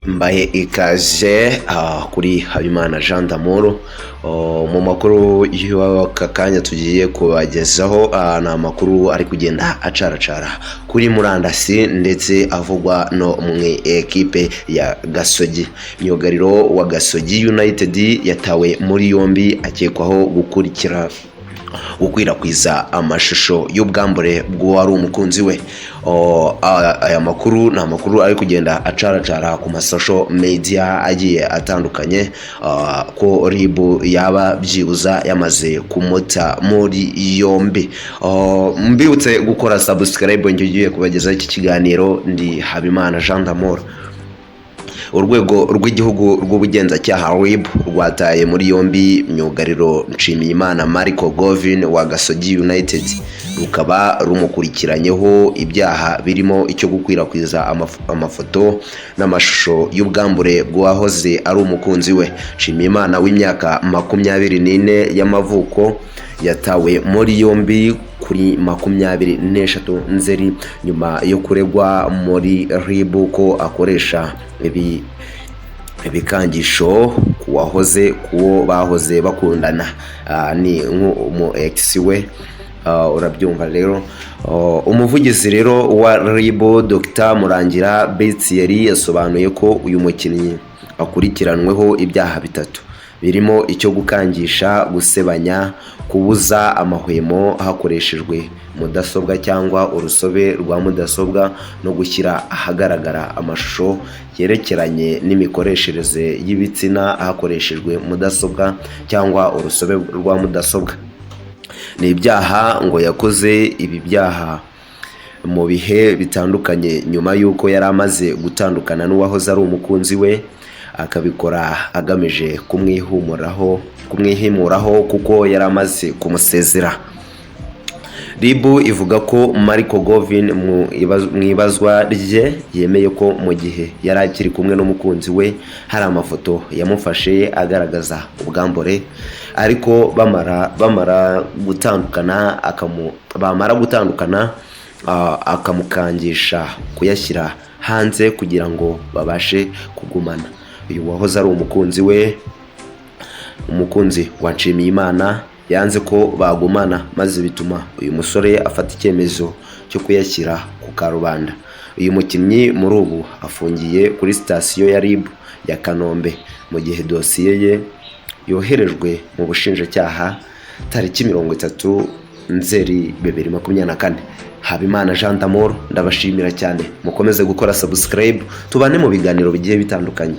Mbaye ikaze kuri Habimana Jean d'Amour mu makuru y'aka kanya tugiye kubagezaho ni amakuru ari kugenda acaracara kuri murandasi ndetse avugwa no mu ekipe ya Gasogi. Myugariro wa Gasogi United yatawe muri yombi akekwaho gukwirakwiza amashusho y'ubwambure bw'uwari umukunzi we. Aya makuru ni amakuru ari kugenda acaracara ku masosho media agiye atandukanye ko RIB yaba byibuza yamaze kumuta muri yombi. Mbibutse gukora subscribe ngiye kubagezaho iki kiganiro. Ndi Habimana Jean d'Amour. Urwego rw'igihugu rw'ubugenzacyaha RIB rwataye muri yombi myugariro Nshimiyimana Marco Govin wa Gasogi United, rukaba rumukurikiranyeho ibyaha birimo icyo gukwirakwiza amafoto n'amashusho y'ubwambure bw'uwahoze ari umukunzi we. Nshimiyimana w'imyaka 24 y'amavuko yatawe muri yombi kuri 26 Nzeri nyuma yo kuregwa muri RIB ko akoresha ibikangisho kuwo bahoze bakundana, ni nk'umu ex we. Urabyumva rero. Umuvugizi rero wa RIB Dr Murangira Betsiyeri yasobanuye ko uyu mukinnyi akurikiranweho ibyaha bitatu birimo icyo gukangisha, gusebanya, kubuza amahwemo hakoreshejwe mudasobwa cyangwa urusobe rwa mudasobwa no gushyira ahagaragara amashusho yerekeranye n'imikoreshereze y'ibitsina hakoreshejwe mudasobwa cyangwa urusobe rwa mudasobwa. Ni ibyaha ngo yakoze ibi byaha mu bihe bitandukanye nyuma y'uko yari amaze gutandukana n'uwahoze ari umukunzi we, akabikora agamije kumwihimuraho kuko yari amaze kumusezera. RIB ivuga ko Marco Govin mu ibazwa rye yemeye ko mu gihe yari akiri kumwe n'umukunzi we hari amafoto yamufashe agaragaza ubwambure, ariko bamara gutandukana akamukangisha kuyashyira hanze kugira ngo babashe kugumana. Uyu wahoze ari umukunzi wa Nshimiyimana yanze ko bagumana, maze bituma uyu musore afata icyemezo cyo kuyashyira ku karubanda. Uyu mukinnyi muri ubu afungiye kuri sitasiyo ya RIB ya Kanombe mu gihe dosiye ye yoherejwe mu bushinjacyaha tariki 30 Nzeri 2024. Habimana Jean d'Amour ndabashimira cyane, mukomeze gukora subscribe tubane mu biganiro bigiye bitandukanye.